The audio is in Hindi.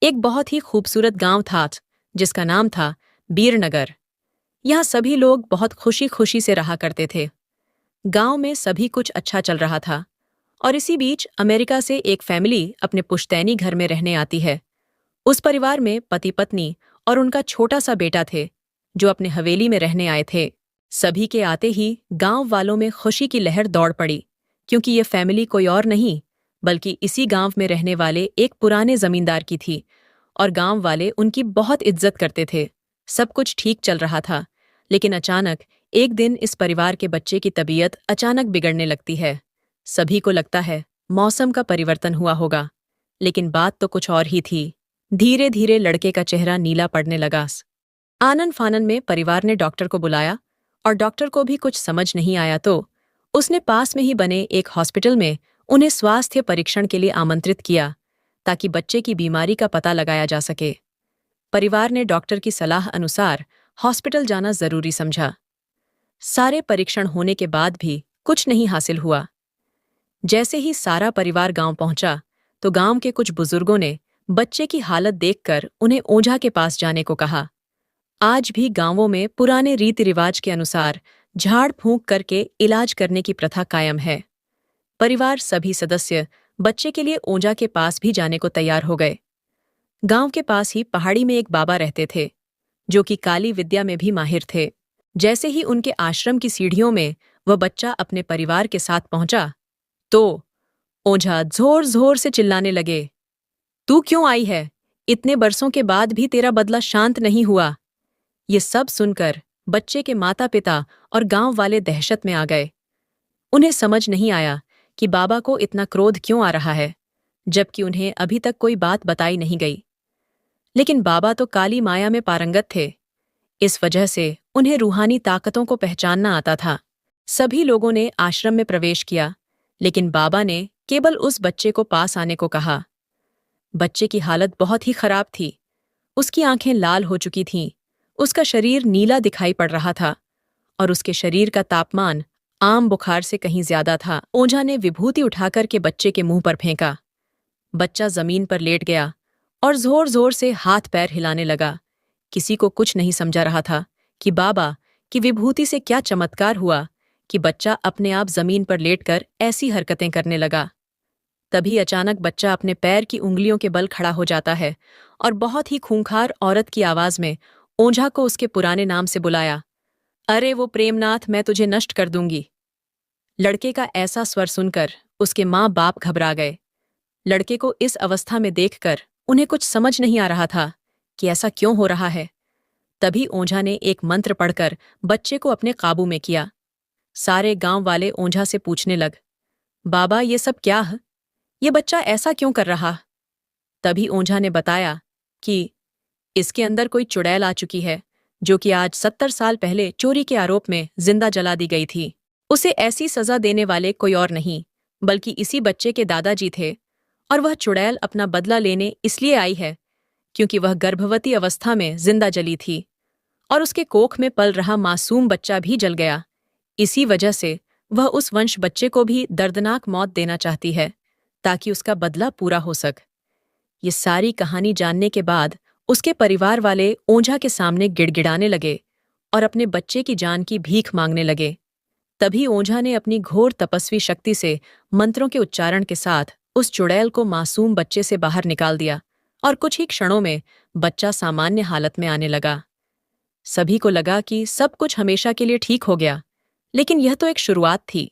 एक बहुत ही खूबसूरत गांव था जिसका नाम था बीरनगर। यहाँ सभी लोग बहुत खुशी खुशी से रहा करते थे। गांव में सभी कुछ अच्छा चल रहा था और इसी बीच अमेरिका से एक फैमिली अपने पुश्तैनी घर में रहने आती है। उस परिवार में पति पत्नी और उनका छोटा सा बेटा थे जो अपने हवेली में रहने आए थे। सभी के आते ही गांव वालों में खुशी की लहर दौड़ पड़ी, क्योंकि ये फैमिली कोई और नहीं बल्कि इसी गांव में रहने वाले एक पुराने जमींदार की थी और गांव वाले उनकी बहुत इज्जत करते थे। सब कुछ ठीक चल रहा था, लेकिन अचानक एक दिन इस परिवार के बच्चे की तबीयत अचानक बिगड़ने लगती है। सभी को लगता है मौसम का परिवर्तन हुआ होगा, लेकिन बात तो कुछ और ही थी। धीरे धीरे लड़के का चेहरा नीला पड़ने लगा। आनन फानन में परिवार ने डॉक्टर को बुलाया और डॉक्टर को भी कुछ समझ नहीं आया तो उसने पास में ही बने एक हॉस्पिटल में उन्हें स्वास्थ्य परीक्षण के लिए आमंत्रित किया, ताकि बच्चे की बीमारी का पता लगाया जा सके। परिवार ने डॉक्टर की सलाह अनुसार हॉस्पिटल जाना जरूरी समझा। सारे परीक्षण होने के बाद भी कुछ नहीं हासिल हुआ। जैसे ही सारा परिवार गांव पहुंचा तो गांव के कुछ बुजुर्गों ने बच्चे की हालत देखकर उन्हें ओझा के पास जाने को कहा। आज भी गांवों में पुराने रीति रिवाज के अनुसार झाड़ फूंक करके इलाज करने की प्रथा कायम है। परिवार सभी सदस्य बच्चे के लिए ओझा के पास भी जाने को तैयार हो गए। गांव के पास ही पहाड़ी में एक बाबा रहते थे जो कि काली विद्या में भी माहिर थे। जैसे ही उनके आश्रम की सीढ़ियों में वह बच्चा अपने परिवार के साथ पहुंचा तो ओझा जोर जोर से चिल्लाने लगे, तू क्यों आई है? इतने बरसों के बाद भी तेरा बदला शांत नहीं हुआ। ये सब सुनकर बच्चे के माता पिता और गांव वाले दहशत में आ गए। उन्हें समझ नहीं आया कि बाबा को इतना क्रोध क्यों आ रहा है, जबकि उन्हें अभी तक कोई बात बताई नहीं गई। लेकिन बाबा तो काली माया में पारंगत थे, इस वजह से उन्हें रूहानी ताकतों को पहचानना आता था। सभी लोगों ने आश्रम में प्रवेश किया, लेकिन बाबा ने केवल उस बच्चे को पास आने को कहा। बच्चे की हालत बहुत ही खराब थी। उसकी आंखें लाल हो चुकी थीं, उसका शरीर नीला दिखाई पड़ रहा था और उसके शरीर का तापमान आम बुखार से कहीं ज्यादा था। ओझा ने विभूति उठाकर के बच्चे के मुंह पर फेंका। बच्चा जमीन पर लेट गया और जोर जोर से हाथ पैर हिलाने लगा। किसी को कुछ नहीं समझा रहा था कि बाबा की विभूति से क्या चमत्कार हुआ कि बच्चा अपने आप जमीन पर लेटकर ऐसी हरकतें करने लगा। तभी अचानक बच्चा अपने पैर की उंगलियों के बल खड़ा हो जाता है और बहुत ही खूंखार औरत की आवाज में ओझा को उसके पुराने नाम से बुलाया, अरे वो प्रेमनाथ, मैं तुझे नष्ट कर दूंगी। लड़के का ऐसा स्वर सुनकर उसके माँ बाप घबरा गए। लड़के को इस अवस्था में देखकर उन्हें कुछ समझ नहीं आ रहा था कि ऐसा क्यों हो रहा है। तभी ओझा ने एक मंत्र पढ़कर बच्चे को अपने काबू में किया। सारे गांव वाले ओझा से पूछने लग, बाबा ये सब क्या है? ये बच्चा ऐसा क्यों कर रहा? तभी ओझा ने बताया कि इसके अंदर कोई चुड़ैल आ चुकी है जो कि आज 70 साल पहले चोरी के आरोप में जिंदा जला दी गई थी। उसे ऐसी सजा देने वाले कोई और नहीं बल्कि इसी बच्चे के दादाजी थे, और वह चुड़ैल अपना बदला लेने इसलिए आई है क्योंकि वह गर्भवती अवस्था में जिंदा जली थी और उसके कोख में पल रहा मासूम बच्चा भी जल गया। इसी वजह से वह उस वंश बच्चे को भी दर्दनाक मौत देना चाहती है ताकि उसका बदला पूरा हो सके। ये सारी कहानी जानने के बाद उसके परिवार वाले ओझा के सामने गिड़गिड़ाने लगे और अपने बच्चे की जान की भीख मांगने लगे। तभी ओझा ने अपनी घोर तपस्वी शक्ति से मंत्रों के उच्चारण के साथ उस चुड़ैल को मासूम बच्चे से बाहर निकाल दिया और कुछ ही क्षणों में बच्चा सामान्य हालत में आने लगा। सभी को लगा कि सब कुछ हमेशा के लिए ठीक हो गया, लेकिन यह तो एक शुरुआत थी।